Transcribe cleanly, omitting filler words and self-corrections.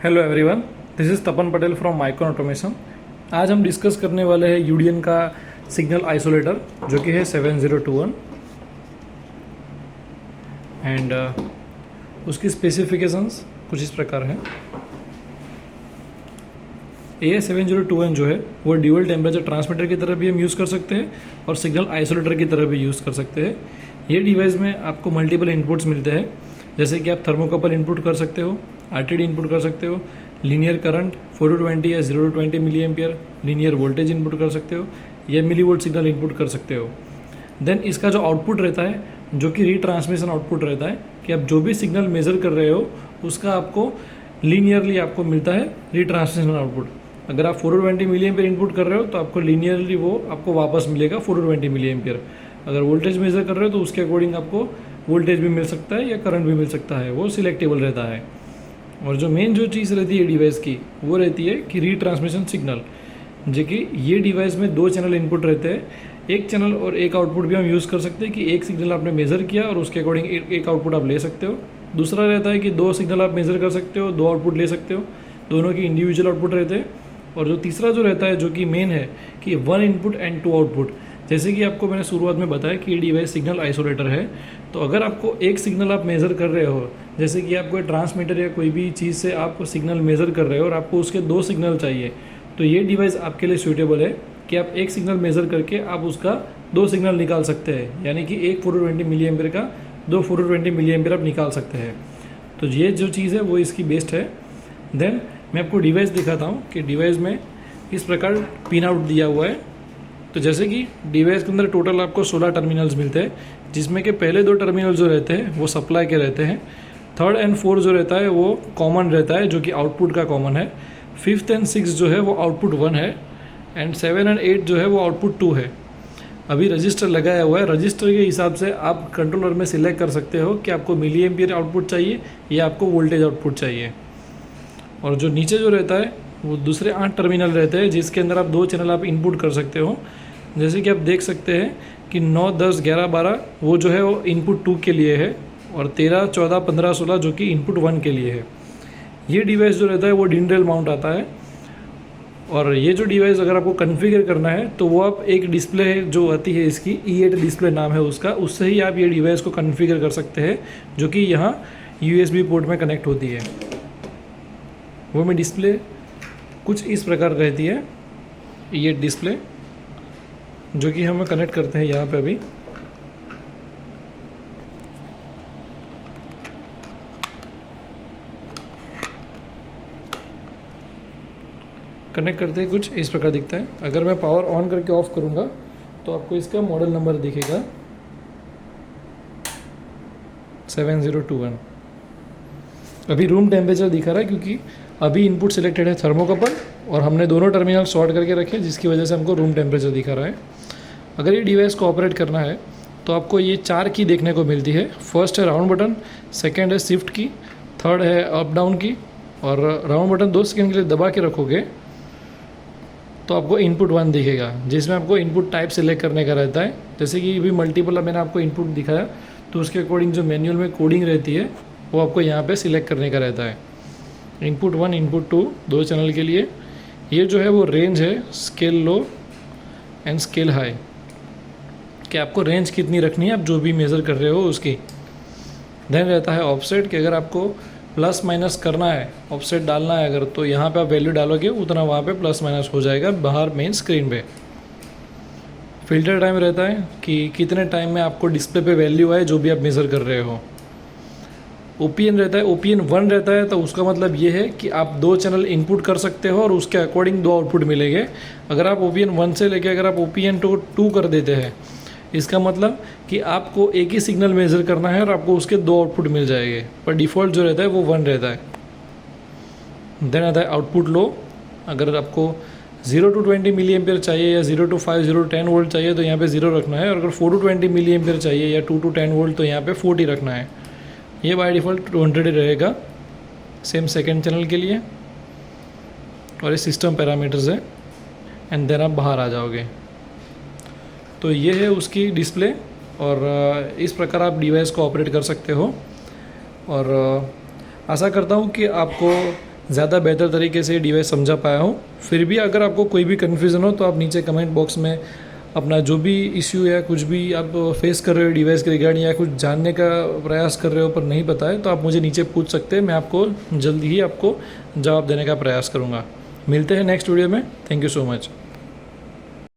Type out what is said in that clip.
Hello everyone, this is Tapan Patel from micron automation. आज हम discuss करने वाले हैं यूडियन का सिग्नल आइसोलेटर जो कि है 7021 एंड उसकी स्पेसिफिकेशंस कुछ इस प्रकार हैं। AS7021 जो है वो ड्यूअल टेम्परेचर ट्रांसमीटर की तरह भी हम यूज़ कर सकते हैं और सिग्नल आइसोलेटर की तरह भी यूज़ कर सकते हैं। ये डिवाइस में आपको मल्टीपल इनपुट्स मिलते हैं, जैसे कि आप थर्मोकपल इनपुट कर सकते हो, RTD इनपुट कर सकते हो, लीनियर करंट 4 to 20 या 0 to 20 milliampere, linear voltage input कर सकते हो या मिली वोल्ट सिग्नल इनपुट कर सकते हो। देन इसका जो आउटपुट रहता है जो कि रीट्रांसमिशन आउटपुट रहता है कि आप जो भी सिग्नल मेज़र कर रहे हो उसका आपको लीनियरली आपको मिलता है रीट्रांसमिशन आउटपुट। अगर आप 4 to 20 मिली एम्पियर इनपुट कर रहे हो तो आपको लीनियरली वो आपको वापस मिलेगा 4 to 20 मिली एम्पियर। अगर वोल्टेज मेज़र कर रहे हो तो उसके अकॉर्डिंग आपको वोल्टेज भी मिल सकता है या करंट भी मिल सकता है, वो सिलेक्टेबल रहता है। और जो मेन जो चीज़ रहती है डिवाइस की वो रहती है कि रीट्रांसमिशन सिग्नल, जो कि ये डिवाइस में 2 चैनल इनपुट रहते हैं। एक चैनल और एक आउटपुट भी हम यूज़ कर सकते हैं कि एक सिग्नल आपने मेज़र किया और उसके अकॉर्डिंग एक आउटपुट आप ले सकते हो। दूसरा रहता है कि 2 सिग्नल आप मेज़र कर सकते हो, 2 आउटपुट ले सकते हो, दोनों की इंडिविजुअल आउटपुट रहते हैं। और जो तीसरा जो रहता है जो कि मेन है कि 1 इनपुट एंड 2 आउटपुट। जैसे कि आपको मैंने शुरुआत में बताया कि ये डिवाइस सिग्नल आइसोलेटर है, तो अगर आपको एक सिग्नल आप मेज़र कर रहे हो, जैसे कि आप कोई ट्रांसमीटर या कोई भी चीज़ से आप सिग्नल मेज़र कर रहे हो और आपको उसके 2 सिग्नल चाहिए, तो ये डिवाइस आपके लिए सूटेबल है कि आप एक सिग्नल मेज़र करके आप उसका 2 सिग्नल निकाल सकते हैं। यानी कि एक 4 to 20 मिली एम्पियर का 2 4 to 20 मिली एम्पियर आप निकाल सकते हैं। तो ये जो चीज़ है वो इसकी बेस्ट है। देन मैं आपको डिवाइस दिखाता हूँ कि डिवाइस में इस प्रकार पिन आउट दिया हुआ है। तो जैसे कि डिवाइस के अंदर टोटल आपको 16 टर्मिनल्स मिलते हैं, जिसमें के पहले 2 टर्मिनल जो रहते हैं वो सप्लाई के रहते हैं। 3rd and 4th जो रहता है वो कॉमन रहता है, जो कि आउटपुट का कॉमन है। 5th and 6th जो है वो आउटपुट 1 है एंड 7 and 8 जो है वो आउटपुट 2 है। अभी रजिस्टर लगाया हुआ है, रजिस्टर के हिसाब से आप कंट्रोलर में सिलेक्ट कर सकते हो कि आपको मिली एम्पियर आउटपुट चाहिए या आपको वोल्टेज आउटपुट चाहिए। और जो नीचे जो रहता है वो दूसरे 8 टर्मिनल रहते हैं, जिसके अंदर आप 2 चैनल आप इनपुट कर सकते हो। जैसे कि आप देख सकते हैं कि 9 10 11 12 वो जो है वो इनपुट 2 के लिए है और 13 14 15 16 जो कि इनपुट 1 के लिए है। ये डिवाइस जो रहता है वो डिनरेल माउंट आता है। और ये जो डिवाइस अगर आपको कॉन्फ़िगर करना है तो वो आप एक डिस्प्ले जो आती है इसकी E8 डिस्प्ले नाम है उसका, उससे ही आप ये डिवाइस को कॉन्फ़िगर कर सकते हैं, जो कि यहाँ USB पोर्ट में कनेक्ट होती है। वो में डिस्प्ले कुछ इस प्रकार रहती है, ये डिस्प्ले जो कि हम कनेक्ट करते हैं यहाँ पे। अभी कनेक्ट करते हैं कुछ इस प्रकार दिखता है। अगर मैं पावर ऑन करके ऑफ करूँगा तो आपको इसका मॉडल नंबर दिखेगा 7021। अभी रूम टेम्परेचर दिखा रहा है क्योंकि अभी इनपुट सिलेक्टेड है थर्मोकपल और हमने दोनों टर्मिनल शॉर्ट करके रखे, जिसकी वजह से हमको रूम टेम्परेचर दिखा रहा है। अगर ये डिवाइस को ऑपरेट करना है तो आपको ये 4 की देखने को मिलती है। फर्स्ट है राउंड बटन, सेकंड है शिफ्ट की, थर्ड है अप डाउन की। और राउंड बटन 2 सेकंड के लिए दबा के रखोगे तो आपको इनपुट 1 दिखेगा, जिसमें आपको इनपुट टाइप सेलेक्ट करने का रहता है। जैसे कि भी मल्टीपल मैंने आपको इनपुट दिखाया, तो उसके अकॉर्डिंग जो मैनुअल में कोडिंग रहती है वो आपको यहाँ पे सिलेक्ट करने का रहता है। इनपुट 1 इनपुट 2 2 चैनल के लिए। ये जो है वो रेंज है, scale low and scale high, कि आपको रेंज कितनी रखनी है आप जो भी मेज़र कर रहे हो उसकी। देन रहता है ऑफसेट, कि अगर आपको प्लस माइनस करना है, ऑफसेट डालना है अगर, तो यहाँ पे आप वैल्यू डालोगे उतना वहाँ पे प्लस माइनस हो जाएगा बाहर मेन स्क्रीन पे। फिल्टर टाइम रहता है कि कितने टाइम में आपको डिस्प्ले पे वैल्यू आए जो भी आप मेज़र कर रहे हो। OPN रहता है, OPN 1 रहता है, तो उसका मतलब ये है कि आप 2 चैनल इनपुट कर सकते हो और उसके अकॉर्डिंग 2 आउटपुट मिलेंगे। अगर आप OPN 1 से लेके अगर आप OPN 2 कर देते हैं, इसका मतलब कि आपको एक ही सिग्नल मेज़र करना है और आपको उसके 2 आउटपुट मिल जाएंगे, पर डिफ़ॉल्ट जो रहता है वो 1 रहता है। देन आता है आउटपुट लो। अगर आपको 0 to 20 मिली एम्पियर चाहिए या 0 to 5 0 to 10 वोल्ट चाहिए तो यहाँ पे 0 रखना है। और अगर 4 to 20 मिली एम्पियर चाहिए या 2 to 10 वोल्ट तो यहाँ पे 40 रखना है। ये बाय डिफ़ॉल्ट 200 रहेगा, सेम सेकंड चैनल के लिए। और ये सिस्टम पैरामीटर्स है एंड देन आप बाहर आ जाओगे। तो ये है उसकी डिस्प्ले और इस प्रकार आप डिवाइस को ऑपरेट कर सकते हो। और आशा करता हूँ कि आपको ज़्यादा बेहतर तरीके से ये डिवाइस समझा पाया हूँ। फिर भी अगर आपको कोई भी कन्फ्यूज़न हो तो आप नीचे कमेंट बॉक्स में अपना जो भी इश्यू या कुछ भी आप फेस कर रहे हो डिवाइस के रिगार्डिंग या कुछ जानने का प्रयास कर रहे हो पर नहीं पता है तो आप मुझे नीचे पूछ सकते हैं। मैं आपको जल्दी ही आपको जवाब देने का प्रयास करूँगा। मिलते हैं नेक्स्ट वीडियो में। Thank you so much.